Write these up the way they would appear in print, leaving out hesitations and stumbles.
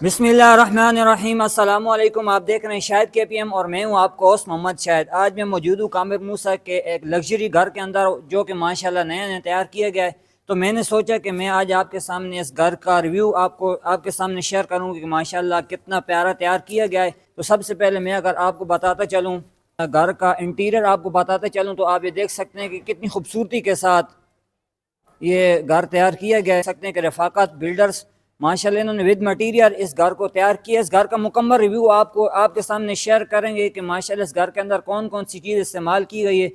بسم اللہ الرحمن الرحیم۔ السلام علیکم، آپ دیکھ رہے ہیں شاہد کے پی ایم اور میں ہوں آپ کو ہوسٹ محمد شاہد۔ آج میں موجود ہوں کامر موسیٰ کے ایک لگژری گھر کے اندر جو کہ ماشاءاللہ نیا نیا تیار کیا گیا ہے۔ تو میں نے سوچا کہ میں آج آپ کے سامنے اس گھر کا ریویو آپ کے سامنے شیئر کروں کہ ماشاءاللہ کتنا پیارا تیار کیا گیا ہے۔ تو سب سے پہلے میں اگر آپ کو بتاتا چلوں گھر کا انٹیریئر آپ کو بتاتا چلوں تو آپ یہ دیکھ سکتے ہیں کہ کتنی خوبصورتی کے ساتھ یہ گھر تیار کیا گیا ہے۔ سکتے ہیں کہ رفاقت بلڈرز ماشاءاللہ انہوں نے ود مٹیریل اس گھر کو تیار کیا۔ اس گھر کا مکمل ریویو آپ کے سامنے شیئر کریں گے کہ ماشاءاللہ اس گھر کے اندر کون کون سی چیز استعمال کی گئی ہے۔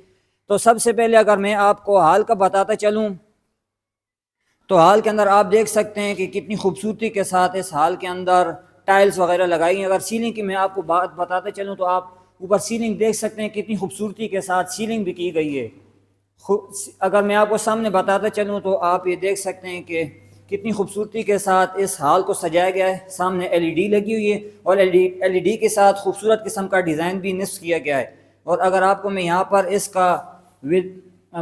تو سب سے پہلے اگر میں آپ کو ہال کا بتاتا چلوں تو ہال کے اندر آپ دیکھ سکتے ہیں کہ کتنی خوبصورتی کے ساتھ اس ہال کے اندر ٹائلز وغیرہ لگائی ہیں۔ اگر سیلنگ کی میں آپ کو بات بتاتا چلوں تو آپ اوپر سیلنگ دیکھ سکتے ہیں کتنی خوبصورتی کے ساتھ سیلنگ بھی کی گئی ہے۔ اگر میں آپ کو سامنے بتاتا چلوں تو آپ یہ دیکھ سکتے ہیں کہ کتنی خوبصورتی کے ساتھ اس ہال کو سجایا گیا ہے۔ سامنے ایل ای ڈی لگی ہوئی ہے اور ایل ای ڈی کے ساتھ خوبصورت قسم کا ڈیزائن بھی نصب کیا گیا ہے۔ اور اگر آپ کو میں یہاں پر اس کا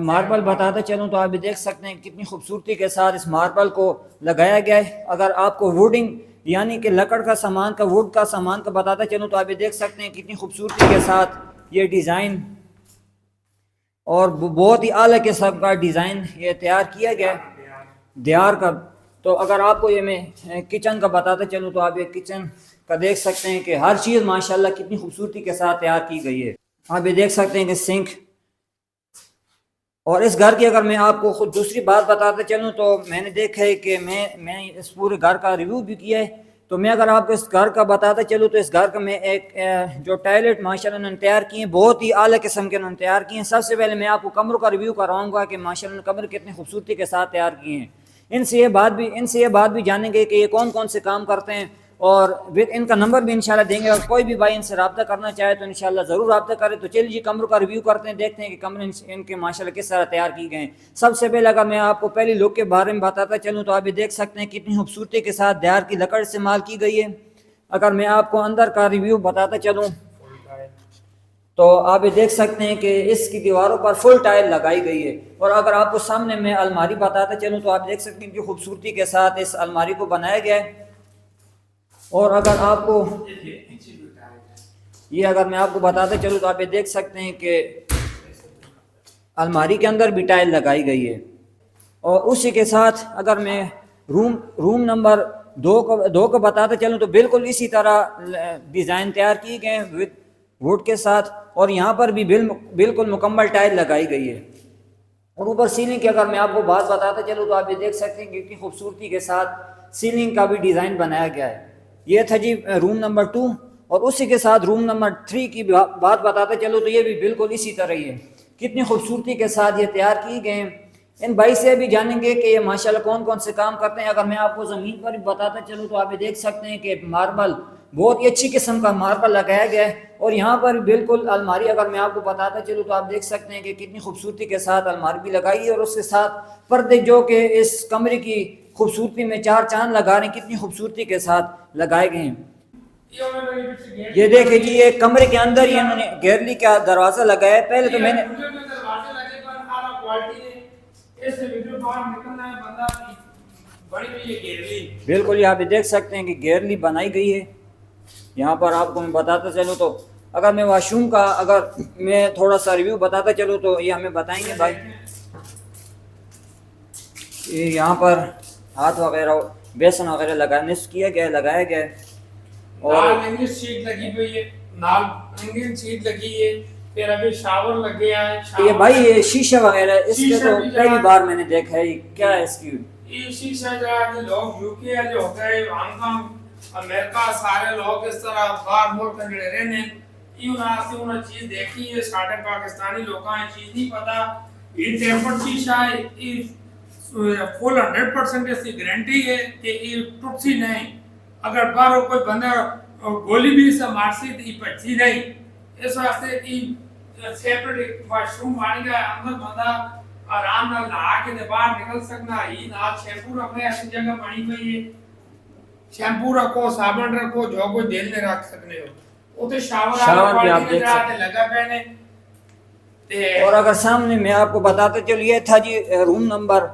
ماربل بتاتا چلوں تو آپ بھی دیکھ سکتے ہیں کتنی خوبصورتی کے ساتھ اس ماربل کو لگایا گیا ہے۔ اگر آپ کو ووڈنگ یعنی کہ لکڑ کا سامان کا ووڈ کا سامان کا بتاتا چلوں تو آپ یہ دیکھ سکتے ہیں کتنی خوبصورتی کے ساتھ یہ ڈیزائن اور بہت ہی اعلیٰ قسم کا ڈیزائن یہ تیار کیا گیا ہے دیار کا۔ تو اگر آپ کو یہ میں کچن کا بتاتا چلوں تو آپ یہ کچن کا دیکھ سکتے ہیں کہ ہر چیز ماشاءاللہ کتنی خوبصورتی کے ساتھ تیار کی گئی ہے۔ آپ یہ دیکھ سکتے ہیں کہ سنک اور اس گھر کی اگر میں آپ کو خود دوسری بات بتاتا چلوں تو میں نے دیکھا ہے کہ میں اس پورے گھر کا ریویو بھی کیا ہے۔ تو میں اگر آپ کو اس گھر کا بتاتا چلوں تو اس گھر کا میں ایک جو ٹوائلٹ ماشاءاللہ انہوں نے تیار کیے ہیں بہت ہی اعلیٰ قسم کے انہوں نے تیار کیے ہیں۔ سب سے پہلے میں آپ کو کمروں کا ریویو کراؤں گا کہ ماشاءاللہ کمرے کتنی خوبصورتی کے ساتھ تیار کیے ہیں۔ ان سے یہ بات بھی جانیں گے کہ یہ کون کون سے کام کرتے ہیں اور ان کا نمبر بھی انشاءاللہ دیں گے۔ اور کوئی بھی بھائی ان سے رابطہ کرنا چاہے تو انشاءاللہ ضرور رابطہ کرے۔ تو چلیے کمروں کا ریویو کرتے ہیں، دیکھتے ہیں کہ کمرے ان کے ماشاءاللہ کس طرح تیار کی گئے ہیں۔ سب سے پہلے اگر میں آپ کو پہلی لک کے بارے میں بتاتا چلوں تو آپ یہ دیکھ سکتے ہیں کتنی خوبصورتی کے ساتھ دیار کی لکڑ استعمال کی گئی ہے۔ اگر میں آپ کو اندر کا ریویو بتاتا چلوں تو آپ یہ دیکھ سکتے ہیں کہ اس کی دیواروں پر فل ٹائل لگائی گئی ہے۔ اور اگر آپ کو سامنے میں الماری بتاتا چلوں تو آپ دیکھ سکتے ہیں کہ خوبصورتی کے ساتھ اس الماری کو بنایا گیا ہے۔ اور اگر آپ کو اگر میں آپ کو بتاتا چلوں تو آپ یہ دیکھ سکتے ہیں کہ الماری کے اندر بھی ٹائل لگائی گئی ہے۔ اور اسی کے ساتھ اگر میں روم نمبر دو کو بتاتا چلوں تو بالکل اسی طرح ڈیزائن تیار کی گئے ہیں ووڈ کے ساتھ، اور یہاں پر بھی بالکل مکمل ٹائل لگائی گئی ہے۔ اور اوپر سیلنگ کی اگر میں آپ کو بات بتاتا چلوں تو آپ یہ دیکھ سکتے ہیں کہ کتنی خوبصورتی کے ساتھ سیلنگ کا بھی ڈیزائن بنایا گیا ہے۔ یہ تھا جی روم نمبر 2، اور اسی کے ساتھ روم نمبر 3 کی بات بتاتا چلوں تو یہ بھی بالکل اسی طرح ہی ہے۔ کتنی خوبصورتی کے ساتھ یہ تیار کی گئے ہیں۔ ان بھائی سے بھی جانیں گے کہ یہ ماشاءاللہ کون کون سے کام کرتے ہیں۔ اگر میں آپ کو زمین پر بھی بتاتا چلوں تو آپ یہ دیکھ سکتے ہیں کہ ماربل بہت ہی اچھی قسم کا ماربل لگایا گیا ہے۔ اور یہاں پر بالکل الماری اگر میں آپ کو بتاتا چلوں تو آپ دیکھ سکتے ہیں کہ کتنی خوبصورتی کے ساتھ الماری بھی لگائی ہے، اور اس کے ساتھ پردے جو کہ اس کمرے کی خوبصورتی میں چار چاند لگا رہے ہیں، کتنی خوبصورتی کے ساتھ لگائے گئے ہیں۔ یہ دیکھیں جی یہ کمرے کے اندر ہی انہوں نے گیرلی کا دروازہ لگایا ہے۔ پہلے تو میں نے بالکل یہاں پہ دیکھ سکتے ہیں کہ گیرلی بنائی گئی ہے۔ یہاں پر آپ کو میں بتاتا چلوں تو اگر میں واش روم کا اگر میں تھوڑا سا ریویو بتاتا چلوں تو یہ ہمیں بتائیں گے بھائی، یہاں پر ہاتھ وغیرہ بیسن وغیرہ لگانے کیا گیا لگایا گیا ہے، اور انگلش شیٹ لگی ہوئی ہے، نال انگلش شیٹ لگی ہے، پھر ابھی شاور لگے ہے۔ یہ بھائی یہ شیشہ وغیرہ اس کے تو پہلی بار میں نے دیکھا ہے، کیا ہے اس کی؟ یہ شیشہ جو ہے لوگ یوکے جو ہوتا ہے ہانگ کانگ امریکہ سارے لوگ اس طرح باہر ملک میں رہنے انہوں چیز دیکھی ہے۔ ساڑھے پاکستانی لوگاں یہ چیز نہیں پتا۔ یہ ٹیمپرڈ شیشہ ہے، یہ فل 100% اس کی گارنٹی ہے کہ یہ ٹوٹسی نہیں۔ اگر باہر کوئی بندہ گولی بھی سے مارسی تو یہ پچھی نہیں۔ اس واسطے کی سیپریٹ واش روم بن گیا، اندر بندہ آرام نال نہا کے باہر نکل سکنا۔ یہ نال شیمپو رکھنا ایسی جگہ بنی ہوئی ہے، شیمپو رکھو صابن رکھو جو کوئی دل میں رکھ سکتے ہو۔ اوتے شاور بھی آپ دیکھ سکتے لگا پہنے۔ اور اگر سامنے میں آپ کو بتاتا چلو یہ تھا جی روم نمبر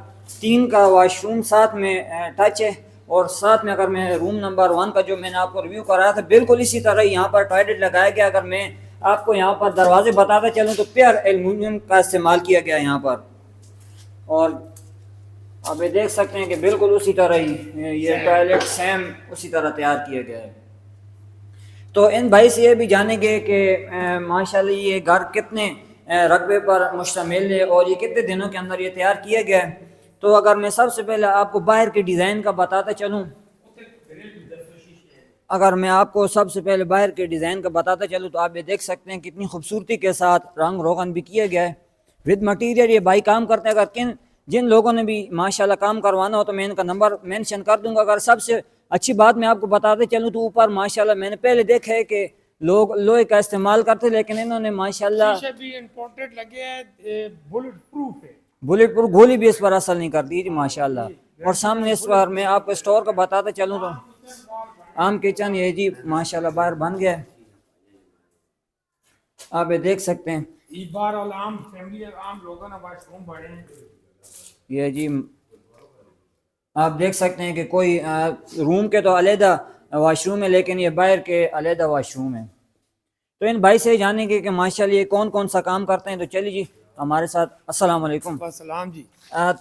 3 کا واش روم ساتھ میں ٹچ ہے، اور ساتھ میں اگر میں روم نمبر 1 کا جو میں نے آپ کو ریویو کرایا تھا بالکل اسی طرح یہاں پر ٹوائلٹ لگایا گیا. اگر میں آپ کو یہاں پر دروازے بتاتا چلوں تو پیئر ایلومینیم کا استعمال کیا گیا یہاں پر, اور آپ یہ دیکھ سکتے ہیں کہ بالکل اسی طرح ہی یہ ٹوائلٹ سیم اسی طرح تیار کیا گیا ہے. تو ان بھائی سے یہ بھی جانیں گے کہ ماشاءاللہ یہ گھر کتنے رقبے پر مشتمل ہے اور یہ کتنے دنوں کے اندر یہ تیار کیا گیا ہے. تو اگر میں سب سے پہلے آپ کو باہر کے ڈیزائن کا بتاتا چلوں, اگر میں آپ کو سب سے پہلے باہر کے ڈیزائن کا بتاتا چلوں تو آپ یہ دیکھ سکتے ہیں کتنی خوبصورتی کے ساتھ رنگ روغن بھی کیا گیا ہے ود مٹیریل. یہ بھائی کام کرتے ہیں, اگر جن لوگوں نے بھی ماشاءاللہ کام کروانا ہو تو میں ان کا نمبر مینشن کر دوں گا. اگر سب سے اچھی بات میں آپ کو بتاتے چلوں تو اوپر ماشاءاللہ میں نے پہلے دیکھا ہے کہ لوگ لوہے کا استعمال کرتے, لیکن انہوں نے ماشاءاللہ شیشے بھی امپورٹڈ لگے ہیں, بلٹ پروف ہے, بلٹ پروف, گولی بھی اس پر اثر نہیں کرتی جی ماشاءاللہ. اور سامنے اس پر میں آپ کو اسٹور کا بتاتا چلوں تو عام کچن یہ جی ماشاءاللہ باہر بن گیا ہے, آپ یہ دیکھ سکتے ہیں. یہ بار عام فیملی عام لوگوں نے واش روم بڑے ہیں. یہ جی آپ دیکھ سکتے ہیں کہ کوئی روم کے تو علیحدہ واش روم ہے, لیکن یہ باہر کے علیحدہ واش روم ہے. تو ان بھائی سے جانیں گے کہ ماشاءاللہ یہ کون کون سا کام کرتے ہیں. تو چلیے جی ہمارے ساتھ. السلام علیکم. السلام جی.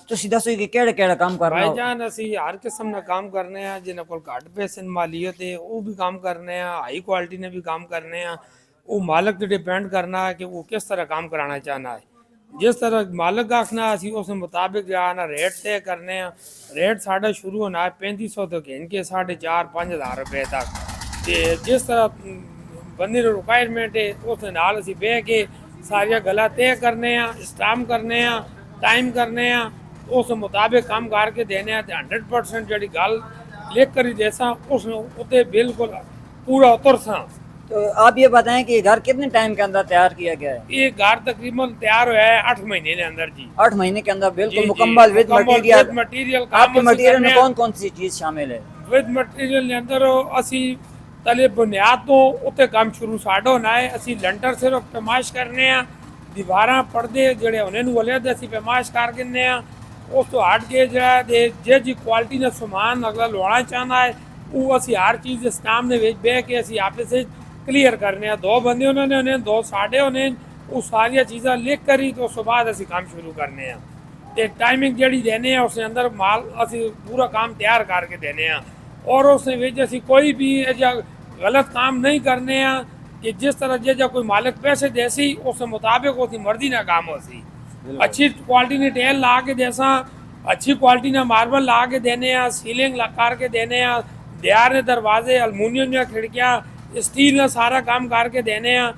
تسی دسو کہ کیڑا کیڑا کام کرنا بھائی ہو؟ جان اسی ہر قسم کا کام کرنے ہیں, جنہیں کول گھٹ پیسے مالیت ہے وہ بھی کام کرنے ہیں, ہائی کوالٹی نے بھی کام کرنے ہیں. وہ مالک تے ڈیپینڈ کرنا ہے کہ وہ کس طرح کام کرانا چاہنا ہے. جس طرح مالک آکھنا اسی اس مطابق جانا ریٹ طے کرنے ہیں. ریٹ ساڑھا شروع ہونا ہے 3500 تک ان کے 4,500-5,000 روپے تک. تے جس طرح بندے نے ریکوائرمنٹ ہے اس نال اسی بہ کے ساریا گلا طے کرنے ہیں, اسٹام کرنے ہیں, ٹائم کرنے ہیں, اس مطابق کام کر کے دینے ہیں. 100% جڑی گل لکھ کر ہی دیسا اس اتنے بالکل پورا اتر سا. تو آپ یہ بتائیں کہ یہ گھر کتنے ٹائم کے اندر تیار کیا گیا ہے؟ یہ گھر تقریباً تیار ہوا ہے 8 مہینے کے اندر جی. 8 مہینے کے اندر بالکل جی مکمل ود مٹیریل. مٹیریل آپ کے مٹیریل میں کون کون سی چیز شامل ہے؟ ود مٹیریل کے اندر اسی تلے بنیاد تو اتنے کام شروع ساڈا ہونا ہے. اسی لنٹر صرف پیمائش کرنے ہیں, دیواراں پردے جڑے ہونے نو ولے اسی پیمائش کر گنے ہیں. اس تو ہٹ کے جڑا جی کوالٹی نے سامان اگلا لوانا چاہنا ہے وہ اسی ہر چیز اس کام نے وچ بہ کے اسی آپس سے کلیئر کرنے ہیں. 2 بندے انہوں نے 2 ساڈے ہونے, وہ ساری چیزاں لکھ کری تو اس کے بعد اسی کام شروع کرنے ہیں. تے ٹائمنگ جڑی دینے ہیں اس کے اندر مال اسی پورا کام تیار کر کے دینے ہیں. اور اس نے وچ اسی کوئی بھی غلط کام نہیں کرنے ہیں کہ جس طرح جا کوئی مالک پیسے دے سی اس مطابق اس کی مرضی نہ کام ہو سی. اچھی کوالٹی نے ٹیل لا کے دیسا, اچھی کوالٹی نے ماربل لا کے دینے ہیں, سیلنگ کر کے دینے ہیں, دیار نے دروازے, المونیم نے کھڑکیاں, اسٹیل نے سارا کام کر کے دینے ہیں.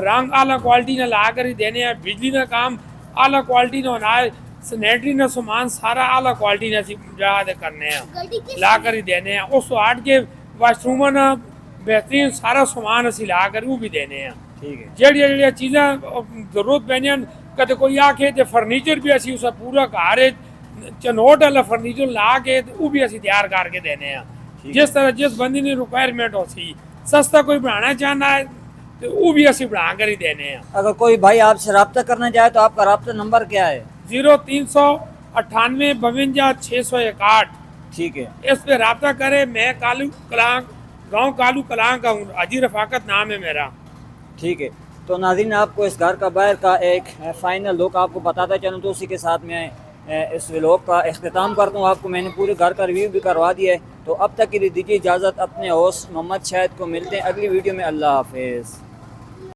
رنگ اعلیٰ کوالٹی نے لا کر ہی دینے ہیں. بجلی نے کام اعلیٰ کوالٹی نے ہونا ہے. سینیٹری نے سامان سارا اعلیٰ کوالٹی نے جا دے کرنے ہیں, لا کر ہی دینے ہیں. اس تو ہٹ کے واش روم نے بہترین سارا سامان اسی لا کر وہ بھی دینے ہیں. جڑی چیزیں ضرورت پہنی کدے کوئی آکھے تے فرنیچر بھی اسی اسے پورا گھر چنوٹ والا فرنیچر لا کے وہ بھی اسی تیار کر کے دینے ہیں. جس طرح جس بندی نے ریکوائرمنٹ ہو سی سستا کوئی بنانا چاہنا ہے تو وہ بھی اسی بنا کر ہی دینے ہیں. اگر کوئی بھائی آپ سے رابطہ کرنا چاہے تو آپ کا رابطہ نمبر کیا ہے؟ 0398 52 661. ٹھیک ہے, اس پہ رابطہ کرے. میں کالو کلانگ, گاؤں کالو کلانگ کا ہوں, حاجی رفاقت نام ہے میرا. ٹھیک ہے. تو ناظرین آپ کو اس گھر کا باہر کا ایک فائنل لک آپ کو بتاتا چلوں تو اسی کے ساتھ میں اس ولاگ کا اختتام کرتا ہوں. آپ کو میں نے پورے گھر کا ریویو بھی کروا دیا ہے. تو اب تک کے لیے دیجیے اجازت. اپنے ہوسٹ محمد شاہد کو ملتے ہیں اگلی ویڈیو میں. اللہ حافظ.